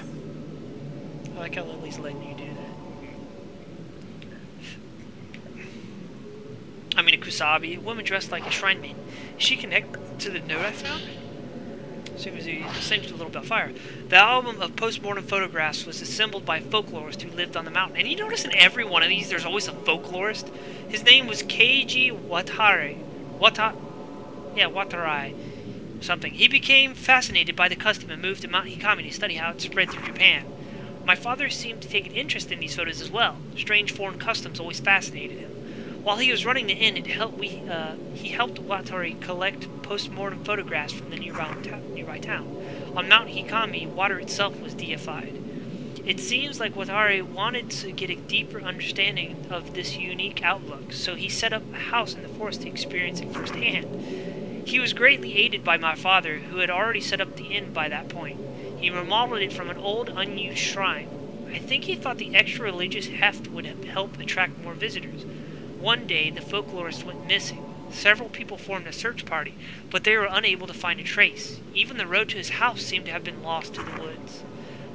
A: I like how Lily's letting you do that. I mean, a Kusabi, a woman dressed like a shrine maiden. Is she connected to the note I found? So it was essentially a little bit of fire. The album of post-mortem photographs was assembled by a folklorist who lived on the mountain. And you notice in every one of these, there's always a folklorist. His name was Keiji Watarai. Watarai. Something. He became fascinated by the custom and moved to Mount Hikami to study how it spread through Japan. My father seemed to take an interest in these photos as well. Strange foreign customs always fascinated him. While he was running the inn, he helped Watarai collect post-mortem photographs from the nearby town. On Mount Hikami, water itself was deified. It seems like Watarai wanted to get a deeper understanding of this unique outlook, so he set up a house in the forest to experience it firsthand. He was greatly aided by my father, who had already set up the inn by that point. He remodeled it from an old, unused shrine. I think he thought the extra religious heft would help attract more visitors. One day, the folklorist went missing. Several people formed a search party, but they were unable to find a trace. Even the road to his house seemed to have been lost to the woods.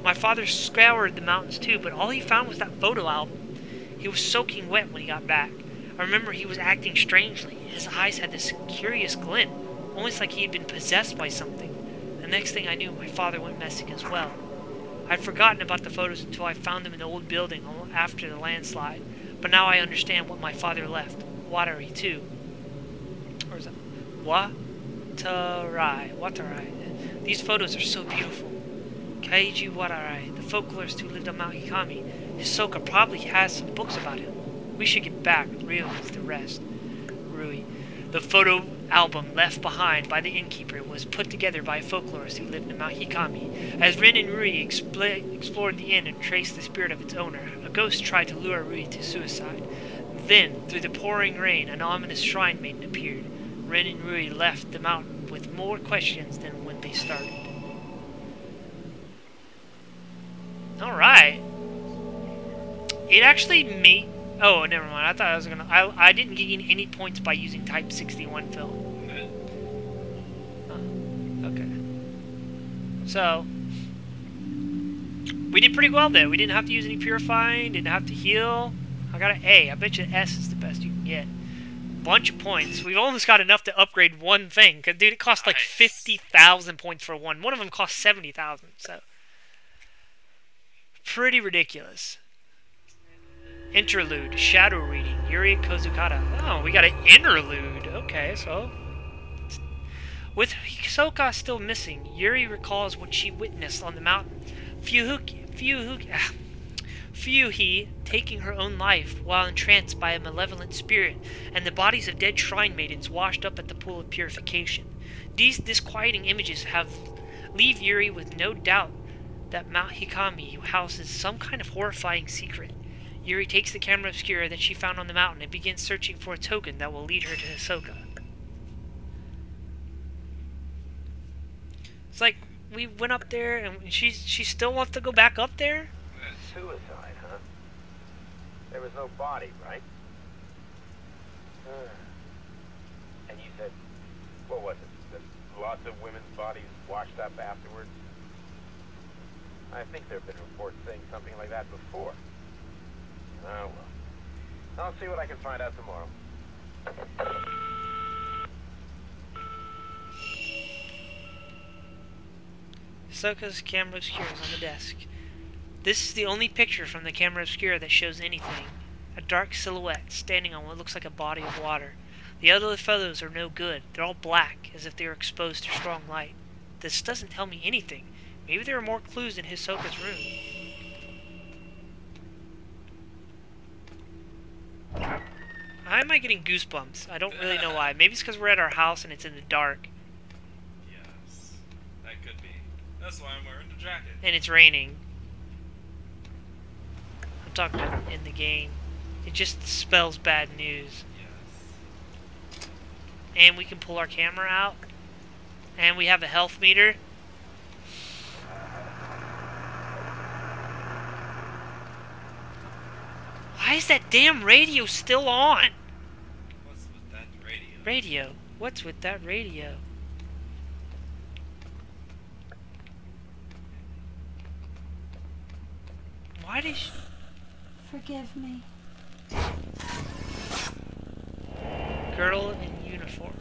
A: My father scoured the mountains too, but all he found was that photo album. He was soaking wet when he got back. I remember he was acting strangely. His eyes had this curious glint, almost like he had been possessed by something. The next thing I knew, my father went missing as well. I'd forgotten about the photos until I found them in the old building after the landslide. But now I understand what my father left. Watery, too. Or is that? Watarai. These photos are so beautiful. Kaiju Watarai, the folklorist who lived on Mount Hikami. Hisoka probably has some books about him. We should get back with Ryo with the rest. Rui. The photo album left behind by the innkeeper was put together by a folklorist who lived in Mount Hikami. As Rin and Rui explored the inn and traced the spirit of its owner, a ghost tried to lure Rui to suicide. Then, through the pouring rain, an ominous shrine maiden appeared. Rin and Rui left the mountain with more questions than when they started. Alright. It actually made... Oh, never mind. I thought I was gonna... I didn't gain any points by using Type 61 film. Okay. So... we did pretty well there. We didn't have to use any purifying. Didn't have to heal. I got an A. I bet you S is the best you can get. Bunch of points. We've almost got enough to upgrade one thing. Cause, dude, it costs like 50,000 points for one. One of them costs 70,000. So... pretty ridiculous. Interlude, shadow reading, Yuri Kozukata. Oh, we got an interlude. Okay, so... with Hisoka still missing, Yuri recalls what she witnessed on the mountain. Fyuhi taking her own life while entranced by a malevolent spirit, and the bodies of dead shrine maidens washed up at the pool of purification. These disquieting images leave Yuri with no doubt that Mount Hikami houses some kind of horrifying secret. Yuri takes the camera obscura that she found on the mountain and begins searching for a token that will lead her to Hisoka. It's like, we went up there and she still wants to go back up there?
H: Suicide, huh? There was no body, right? And you said, what was it? That lots of women's bodies washed up afterwards? I think there have been reports saying something like that before. Oh, well. I'll see what I can find out tomorrow.
A: Hisoka's camera obscura is on the desk. This is the only picture from the camera obscura that shows anything. A dark silhouette standing on what looks like a body of water. The other photos are no good. They're all black, as if they were exposed to strong light. This doesn't tell me anything. Maybe there are more clues in Hisoka's room. Why am I getting goosebumps? I don't really know why. Maybe it's because we're at our house and it's in the dark.
B: Yes, that could be. That's why I'm wearing the jacket.
A: And it's raining. I'm talking about in the game. It just spells bad news.
B: Yes.
A: And we can pull our camera out. And we have a health meter. Why is that damn radio still on?
B: What's with that radio?
A: Radio. What's with that radio? Why did she...
G: Forgive me.
A: Girl in uniform.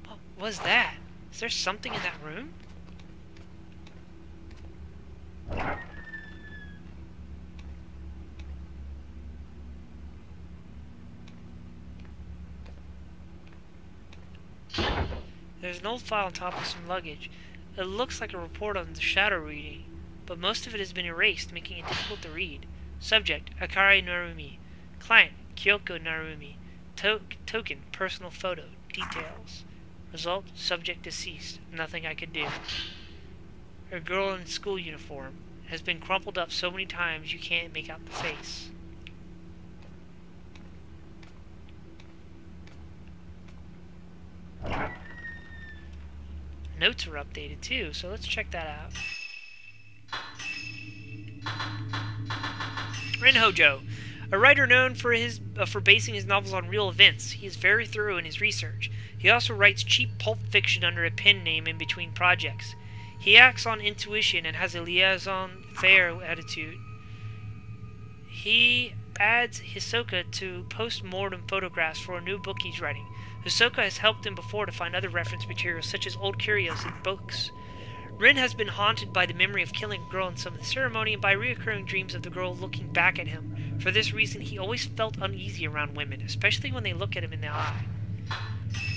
A: What was that? Is there something in that room? There's an old file on top of some luggage. It looks like a report on the shadow reading, but most of it has been erased, making it difficult to read. Subject, Akari Narumi. Client, Kyoko Narumi. Token, personal photo. Details. Result, subject deceased. Nothing I could do. Her girl in school uniform has been crumpled up so many times you can't make out the face. Notes are updated too, so let's check that out. Rin Hojo, a writer known for basing his novels on real events. He is very thorough in his research. He also writes cheap pulp fiction under a pen name in between projects. He acts on intuition and has a liaison-faire attitude. He adds Hisoka to post-mortem photographs for a new book he's writing. Hisoka has helped him before to find other reference materials, such as old curios and books. Rin has been haunted by the memory of killing a girl in some of the ceremony and by recurring dreams of the girl looking back at him. For this reason, he always felt uneasy around women, especially when they look at him in the eye.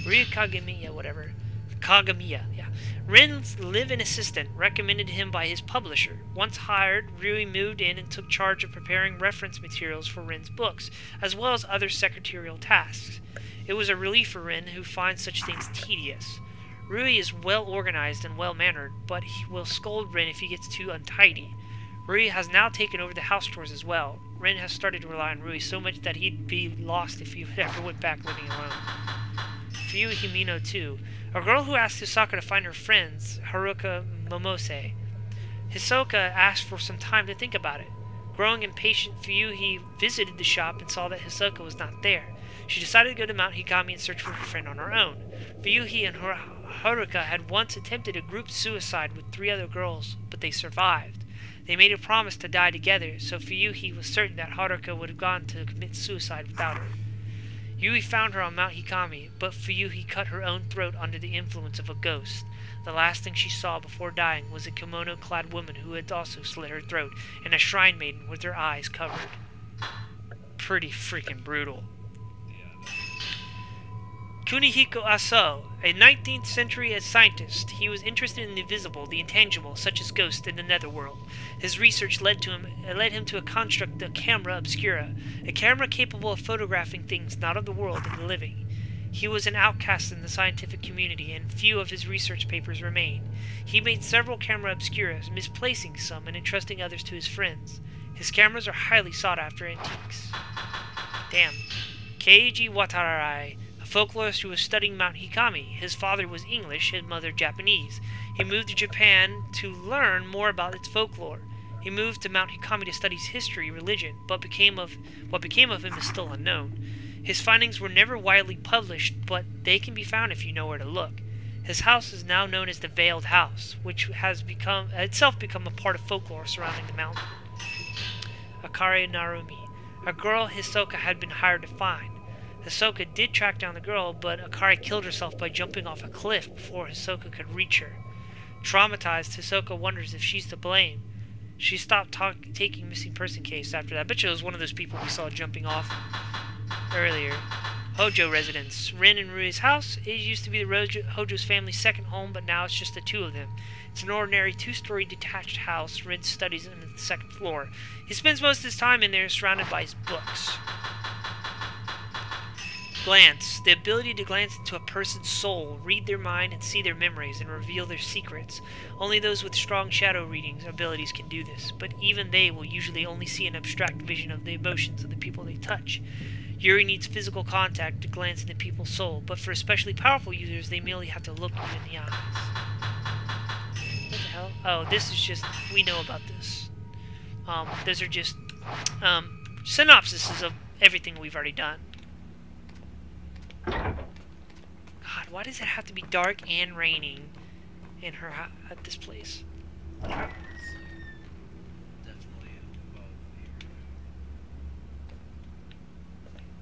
A: Ryu Kagamiya, whatever. Kagamiya, yeah. Rin's live-in assistant, recommended him by his publisher. Once hired, Rui moved in and took charge of preparing reference materials for Rin's books, as well as other secretarial tasks. It was a relief for Rin, who finds such things tedious. Rui is well organized and well mannered, but he will scold Rin if he gets too untidy. Rui has now taken over the house chores as well. Rin has started to rely on Rui so much that he'd be lost if he ever went back living alone. Fuyui Himino too, a girl who asked Hisoka to find her friends, Haruka Momose. Hisoka asked for some time to think about it. Growing impatient, Fuyui visited the shop and saw that Hisoka was not there. She decided to go to Mount Hikami and search for her friend on her own. Fuyui and Haruka had once attempted a group suicide with 3 other girls, but they survived. They made a promise to die together, so Fuyui was certain that Haruka would have gone to commit suicide without her. Yui found her on Mount Hikami, but Fuyui cut her own throat under the influence of a ghost. The last thing she saw before dying was a kimono-clad woman who had also slit her throat, and a shrine maiden with her eyes covered. Pretty freaking brutal. Kunihiko Aso, a 19th century scientist. He was interested in the invisible, the intangible, such as ghosts in the netherworld. His research led him to construct the camera obscura, a camera capable of photographing things not of the world and the living. He was an outcast in the scientific community, and few of his research papers remain. He made several camera obscuras, misplacing some and entrusting others to his friends. His cameras are highly sought after antiques. Damn. Keiji Watarai, a folklorist who was studying Mount Hikami. His father was English, his mother Japanese. He moved to Japan to learn more about its folklore. He moved to Mount Hikami to study history, religion, but what became of him is still unknown. His findings were never widely published, but they can be found if you know where to look. His house is now known as the Veiled House, which has itself become a part of folklore surrounding the mountain. Akari Narumi, a girl Hisoka had been hired to find. Hisoka did track down the girl, but Akari killed herself by jumping off a cliff before Hisoka could reach her. Traumatized, Hisoka wonders if she's to blame. She stopped taking missing person case after that. I bet you it was one of those people we saw jumping off earlier. Hojo residence. Rin and Rui's house. It used to be the Hojo's family's second home, but now it's just the 2 of them. It's an ordinary 2-story detached house. Rin studies on the 2nd floor. He spends most of his time in there surrounded by his books. Glance. The ability to glance into a person's soul, read their mind and see their memories, and reveal their secrets. Only those with strong shadow reading abilities can do this, but even they will usually only see an abstract vision of the emotions of the people they touch. Yuri needs physical contact to glance into people's soul, but for especially powerful users, they merely have to look you in the eyes. What the hell? Oh, this is just... we know about this. Those are just synopsises of everything we've already done. God, why does it have to be dark and raining in her at this place?
B: Definitely above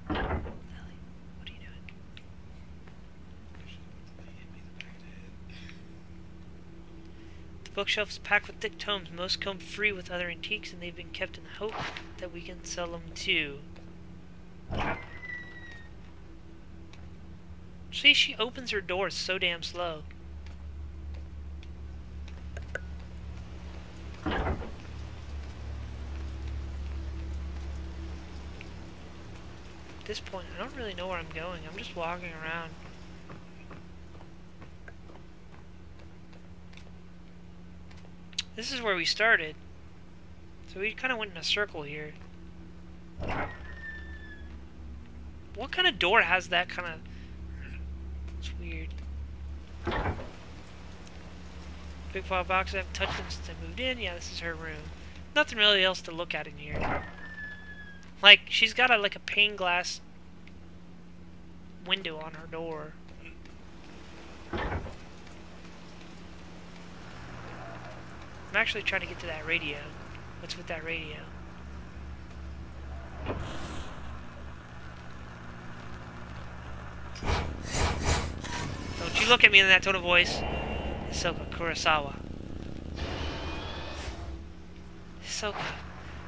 B: the
A: Ellie, what are you doing? The bookshelf is packed with thick tomes. Most come free with other antiques, and they've been kept in the hope that we can sell them too. See, she opens her doors so damn slow. At this point, I don't really know where I'm going. I'm just walking around. This is where we started. So we kind of went in a circle here. What kind of door has that kind of... It's weird. Big file box. I haven't touched them since I moved in. Yeah, this is her room. Nothing really else to look at in here. Like, she's got like a pane glass window on her door. I'm actually trying to get to that radio. What's with that radio? Don't you look at me in that tone of voice. Hisoka Kurosawa. Hisoka.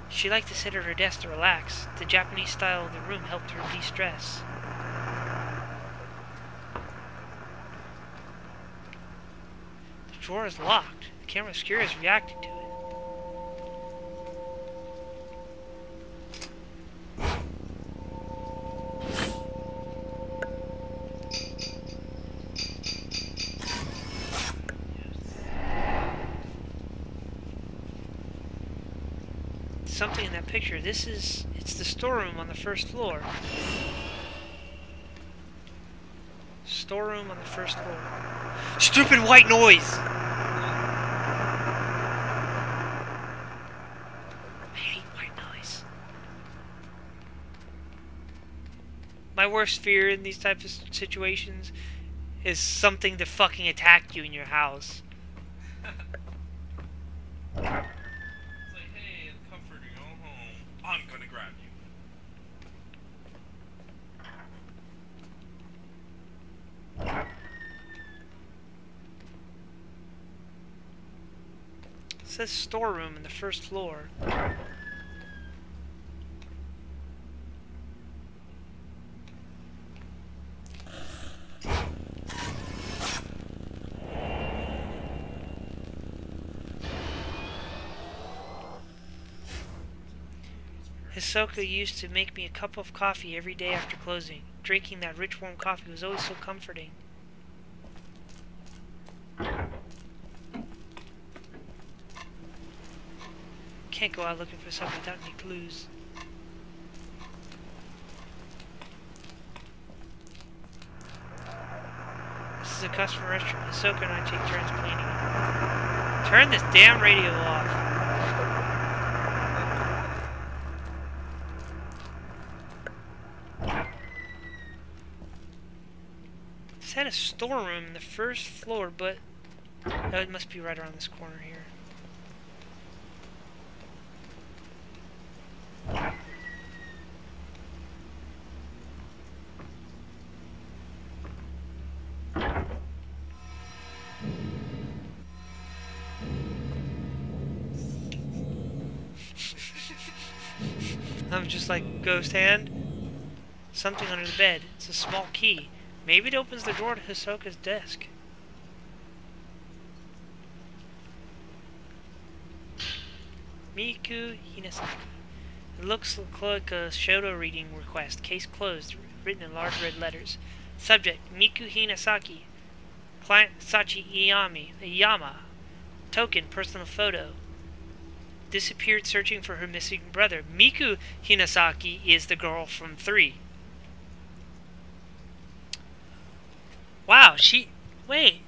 A: She liked to sit at her desk to relax. The Japanese style of the room helped her de-stress. The drawer is locked. The camera obscura is reacting to it. Something in that picture. It's the storeroom on the first floor. Storeroom on the first floor. Stupid white noise! I hate white noise. My worst fear in these types of situations is something to fucking attack you in your house.
B: I'm gonna grab you.
A: It says storeroom in the first floor. Hisoka used to make me a cup of coffee every day after closing. Drinking that rich warm coffee was always so comforting. Can't go out looking for something without any clues. This is a customer restroom. Hisoka and I take turns cleaning it. Turn this damn radio off. It had a storeroom in the first floor, but oh, it must be right around this corner here. I'm just like, ghost hand. Something under the bed. It's a small key. Maybe it opens the door to Hisoka's desk. Miku Hinasaki. It looks like a Shoto reading request. Case closed. Written in large red letters. Subject: Miku Hinasaki. Client: Sachi Iyama. Token: personal photo. Disappeared searching for her missing brother. Miku Hinasaki is the girl from 3. Wow, wait.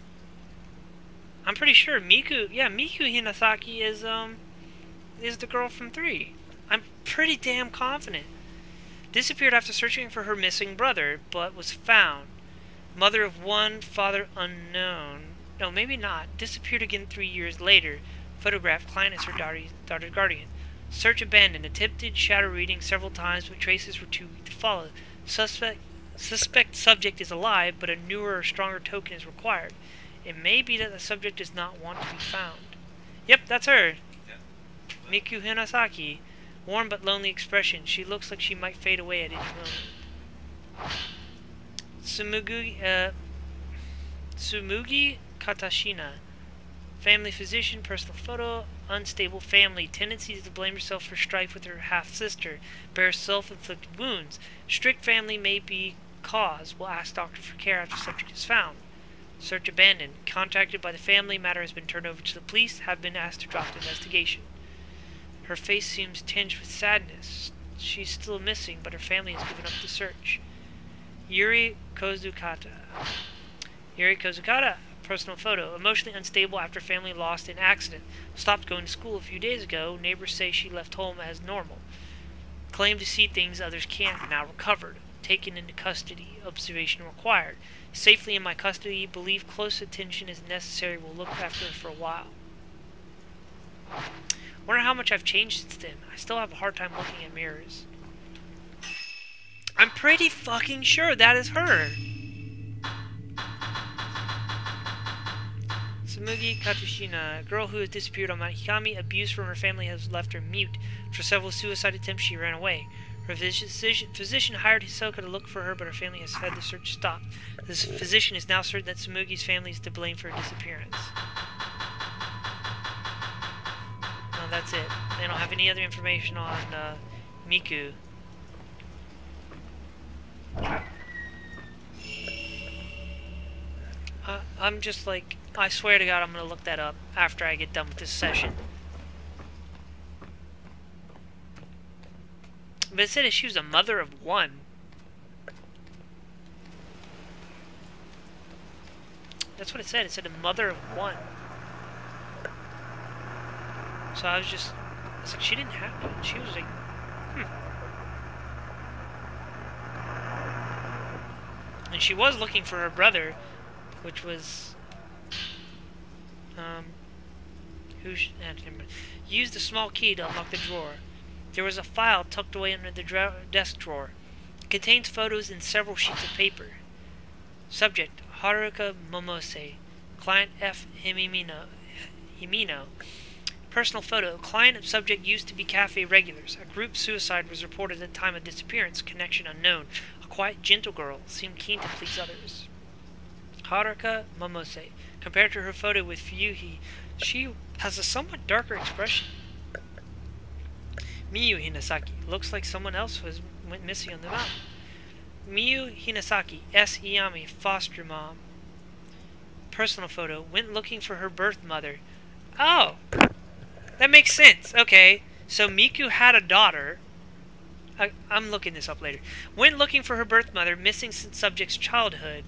A: I'm pretty sure Miku Hinasaki is the girl from 3. I'm pretty damn confident. Disappeared after searching for her missing brother, but was found. Mother of 1, father unknown. No, maybe not. Disappeared again 3 years later. Photographed, client is her daughter's guardian. Search abandoned. Attempted shadow reading several times, but traces were too weak to follow. Suspect subject is alive, but a newer or stronger token is required. It may be that the subject does not want to be found. Yep, that's her. Miku Hinasaki. Warm but lonely expression. She looks like she might fade away at any moment. Tsumugi Katashina. Family physician, personal photo, unstable family, tendencies to blame herself for strife with her half-sister, bears self-inflicted wounds. Strict family may be cause. Will ask doctor for care after subject is found. Search abandoned. Contacted by the family, matter has been turned over to the police, have been asked to drop the investigation. Her face seems tinged with sadness. She's still missing, but her family has given up the search. Yuri Kozukata. Personal photo. Emotionally unstable after family lost in accident. Stopped going to school a few days ago. Neighbors say she left home as normal. Claimed to see things others can't. Now recovered. Taken into custody. Observation required. Safely in my custody. Believe close attention is necessary. Will look after her for a while. Wonder how much I've changed since then. I still have a hard time looking at mirrors. I'm pretty fucking sure that is her. Tsumugi Katushina, a girl who has disappeared on Mount Hikami. Abuse from her family has left her mute. For several suicide attempts, she ran away. Her physician hired Hisoka to look for her, but her family has had the search stopped. This physician is now certain that Tsumugi's family is to blame for her disappearance. No, that's it. They don't have any other information on Miku. I'm just like, I swear to God, I'm gonna look that up after I get done with this session. But it said that she was a mother of one. That's what it said. It said a mother of one. So I was like, she didn't have one. She was like, And she was looking for her brother, which was, used a small key to unlock the drawer. There was a file tucked away under the desk drawer. It contains photos and several sheets of paper. Subject, Haruka Momose. Client F. Himino. Personal photo. Client and subject used to be cafe regulars. A group suicide was reported at the time of disappearance. Connection unknown. A quiet, gentle girl. Seemed keen to please others. Haruka Momose. Compared to her photo with Fuyuhi, she has a somewhat darker expression. Miyu Hinasaki. Looks like someone else went missing on the mountain. Miyu Hinasaki. S. Iyami. Foster mom. Personal photo. Went looking for her birth mother. Oh! That makes sense. Okay. So Miku had a daughter. I'm looking this up later. Went looking for her birth mother, missing since subject's childhood.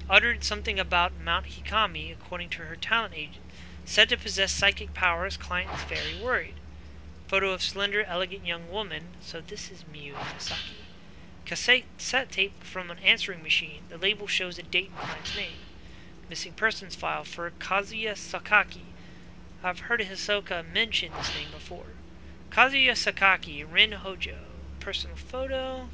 A: Uttered something about Mount Hikami, according to her talent agent. Said to possess psychic powers, client is very worried. Photo of slender, elegant young woman. So this is Miyu Hinasaki. Cassette tape from an answering machine. The label shows a date and client's name. Missing persons file for Kazuya Sakaki. I've heard Hisoka mention this name before. Kazuya Sakaki, Rin Hojo. Personal photo.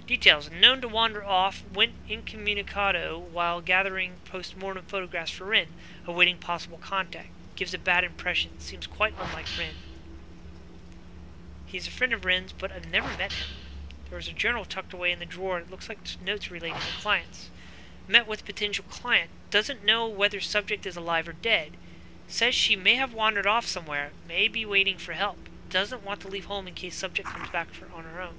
A: Details. Known to wander off, went incommunicado while gathering post-mortem photographs for Rin, awaiting possible contact. Gives a bad impression. Seems quite unlike Rin. He's a friend of Rin's, but I've never met him. There was a journal tucked away in the drawer. It looks like notes relating to clients. Met with potential client. Doesn't know whether subject is alive or dead. Says she may have wandered off somewhere. May be waiting for help. Doesn't want to leave home in case subject comes back on her own.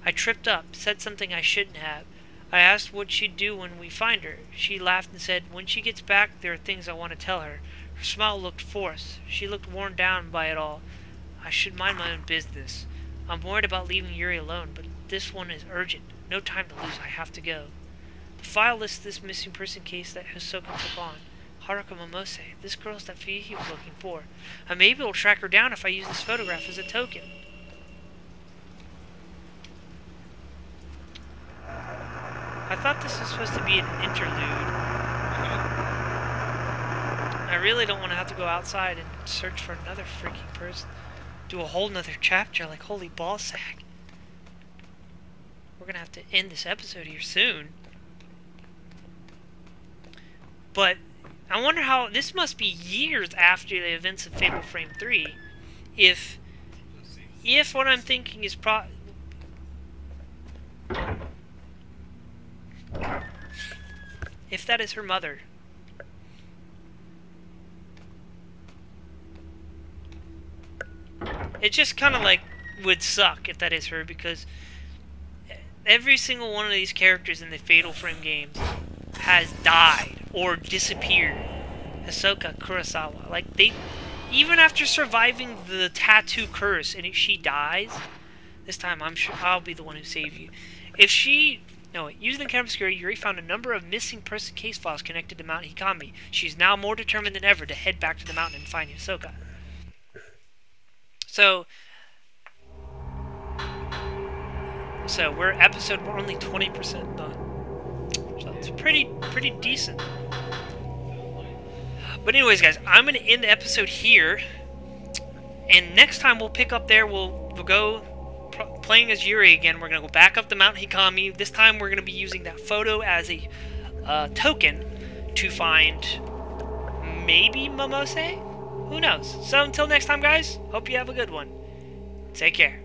A: I tripped up. Said something I shouldn't have. I asked what she'd do when we find her. She laughed and said, when she gets back, there are things I want to tell her. Her smile looked forced. She looked worn down by it all. I should mind my own business. I'm worried about leaving Yuri alone, but this one is urgent. No time to lose. I have to go. The file lists this missing person case that Hisoka took on. Haruka Momose. This girl's that Fuyuhi was looking for. I may be able to track her down if I use this photograph as a token. I thought this was supposed to be an interlude. I really don't want to have to go outside and search for another freaking person. Do a whole nother chapter, like holy ballsack. We're gonna have to end this episode here soon. But I wonder how, this must be years after the events of Fatal Frame 3. If what I'm thinking is if that is her mother. It just kind of like would suck if that is her, because every single one of these characters in the Fatal Frame games has died or disappeared. Hisoka Kurosawa, like they, even after surviving the tattoo curse, and if she dies, this time I'm sure I'll be the one who saves you. If she, no, using the camera obscura, Yuri found a number of missing person case files connected to Mount Hikami. She's now more determined than ever to head back to the mountain and find Hisoka. So we're only 20% done. So it's pretty decent. But anyways, guys, I'm going to end the episode here. And next time we'll pick up there. We'll go playing as Yuri again. We're gonna go back up the Mount Hikami. This time we're gonna be using that photo as a token to find maybe Momose. Who knows? So until next time, guys. Hope you have a good one. Take care.